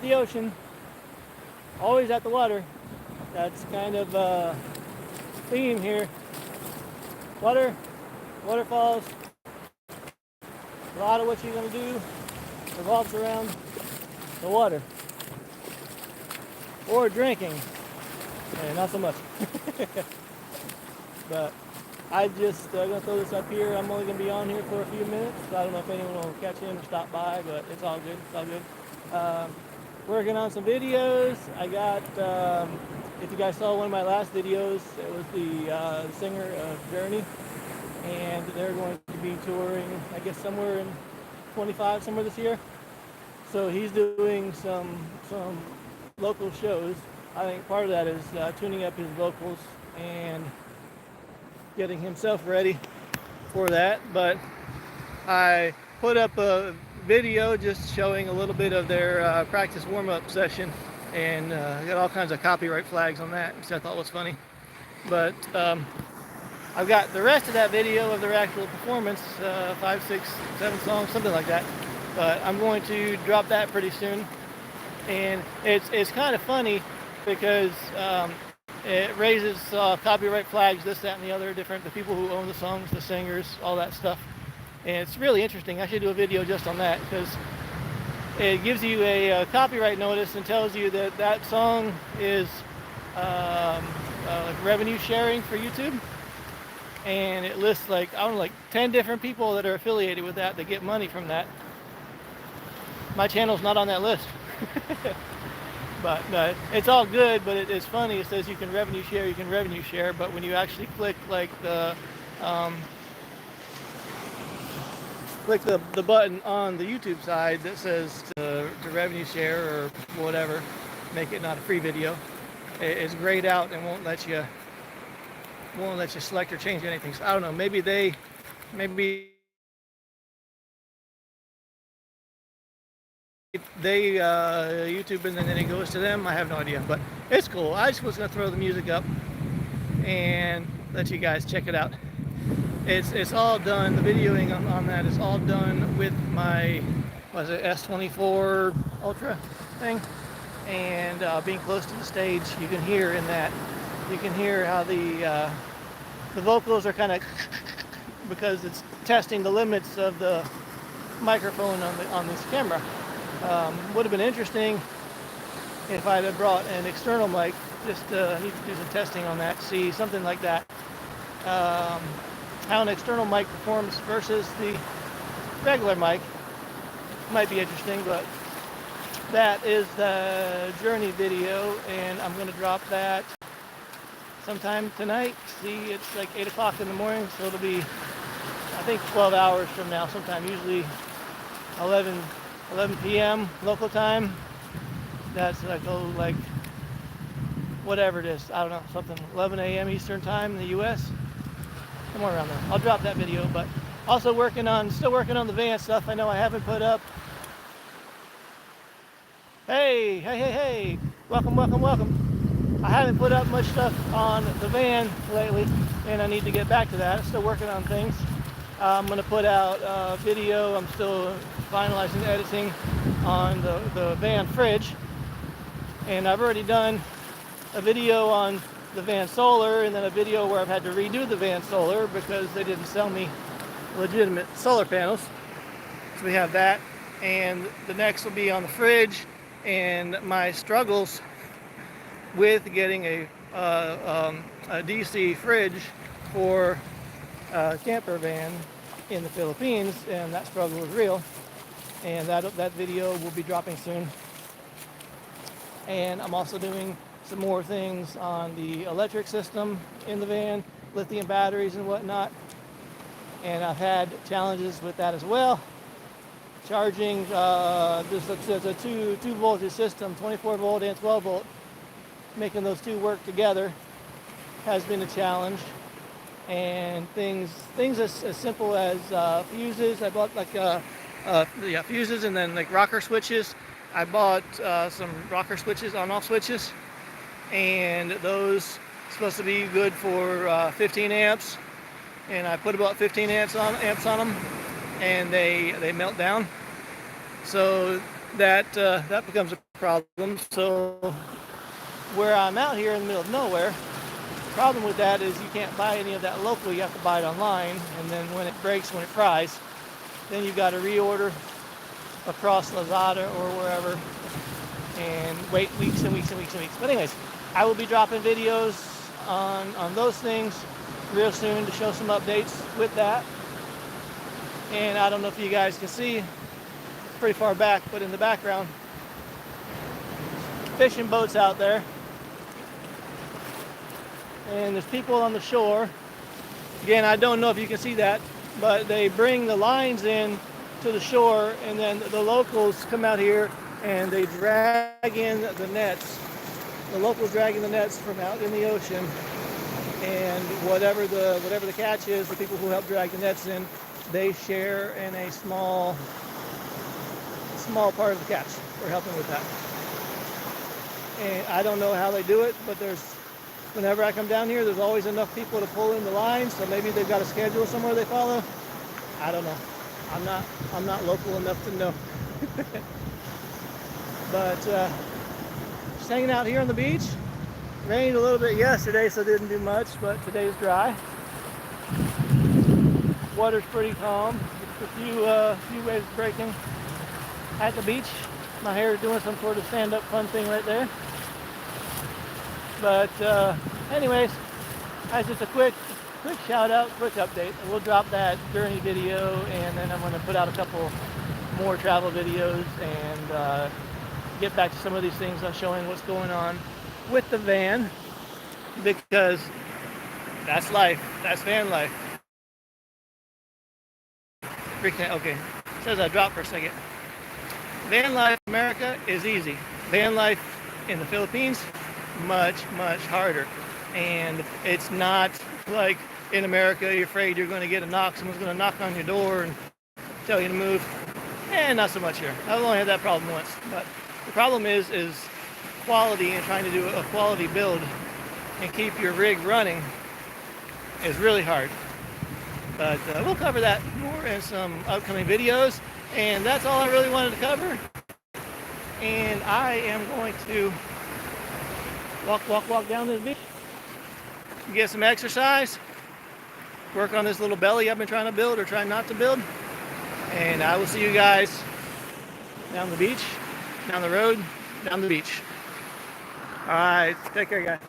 the ocean, always at the water. That's kind of a theme here. Water, waterfalls, a lot of what you're going to do revolves around the water. Or drinking. Not so much. But I just going to throw this up here. I'm only going to be on here for a few minutes. I don't know if anyone will catch in or stop by, but it's all good. It's all good. Working on some videos. I got, if you guys saw one of my last videos, it was the singer of Journey. And they're going to be touring, I guess, somewhere in 25, somewhere this year. So he's doing some local shows. I think part of that is tuning up his vocals and getting himself ready for that. But I put up a video just showing a little bit of their practice warm-up session, and got all kinds of copyright flags on that, which I thought was funny. But I've got the rest of that video of their actual performance, 5, 6, 7 songs, something like that. But I'm going to drop that pretty soon. And it's kind of funny because it raises copyright flags, this, that, and the other, the people who own the songs, the singers, all that stuff. And it's really interesting. I should do a video just on that, because it gives you a copyright notice and tells you that that song is like revenue sharing for YouTube. And it lists like, I don't know, like 10 different people that are affiliated with that get money from that. My channel's not on that list. But it's all good, but it's funny. It says you can revenue share, but when you actually click like the button on the YouTube side that says to revenue share or whatever, make it not a free video, it's grayed out and won't let you select or change anything. So I don't know, maybe YouTube and then it goes to them. I have no idea, but it's cool. I just was gonna throw the music up and let you guys check it out. It's all done. The videoing on that is all done with my S24 Ultra thing, and being close to the stage, you can hear in that. You can hear how the vocals are kind of because it's testing the limits of the microphone on this camera. Would have been interesting if I'd have brought an external mic. Just need to do some testing on that, see something like that. How an external mic performs versus the regular mic might be interesting, but that is the Journey video, and I'm going to drop that sometime tonight. See, it's like 8 o'clock in the morning, so it'll be, I think, 12 hours from now, sometime, usually 11 p.m. local time. That's like whatever it is, I don't know, something 11 a.m. Eastern time in the U.S. somewhere around there. I'll drop that video, but also still working on the van stuff. I know I haven't put up. Hey, welcome. I haven't put up much stuff on the van lately, and I need to get back to that. I'm still working on things. I'm going to put out a video. I'm still finalizing editing on the van fridge, and I've already done a video on the van solar, and then a video where I've had to redo the van solar because they didn't sell me legitimate solar panels. So we have that, and the next will be on the fridge and my struggles with getting a DC fridge for a camper van in the Philippines, and that struggle is real. And that video will be dropping soon. And I'm also doing some more things on the electric system in the van, lithium batteries and whatnot. And I've had challenges with that as well. Charging, there's a two voltage system, 24 volt and 12 volt. Making those two work together has been a challenge. And things as simple as fuses. I bought fuses, and then like rocker switches. I bought some rocker switches, on-off switches, and those supposed to be good for 15 amps. And I put about 15 amps on them, and they melt down. So that becomes a problem. So where I'm out here in the middle of nowhere, the problem with that is you can't buy any of that local. You have to buy it online, and then when it breaks, when it fries, then you've got to reorder across Lazada or wherever and wait weeks and weeks and weeks and weeks. But anyways, I will be dropping videos on those things real soon to show some updates with that. And I don't know if you guys can see, pretty far back, but in the background, fishing boats out there. And there's people on the shore. Again, I don't know if you can see that, but they bring the lines in to the shore, and then the locals come out here and they drag in the nets. The locals dragging the nets from out in the ocean, and whatever the catch is, the people who help drag the nets in, they share in a small part of the catch. We're helping with that. And I don't know how they do it, but whenever I come down here, there's always enough people to pull in the lines, so maybe they've got a schedule somewhere they follow. I don't know. I'm not local enough to know. But just hanging out here on the beach. Rained a little bit yesterday, so it didn't do much, but today's dry. Water's pretty calm. Just a few waves breaking at the beach. My hair is doing some sort of stand-up fun thing right there. But anyways, that's just a quick shout out, quick update. We'll drop that journey video, and then I'm going to put out a couple more travel videos and get back to some of these things on showing what's going on with the van, because that's life. That's van life. Okay, it says I dropped for a second. Van life in America is easy. Van life in the Philippines, much harder. And it's not like in America you're afraid you're going to get a knock. Someone's going to knock on your door and tell you to move. Not so much here. I've only had that problem once. But the problem is quality, and trying to do a quality build and keep your rig running is really hard. But we'll cover that more in some upcoming videos. And that's all I really wanted to cover. And I am going to walk down this beach, get some exercise, work on this little belly I've been trying to build, or trying not to build. And I will see you guys down the beach, down the road, down the beach. All right, take care, guys.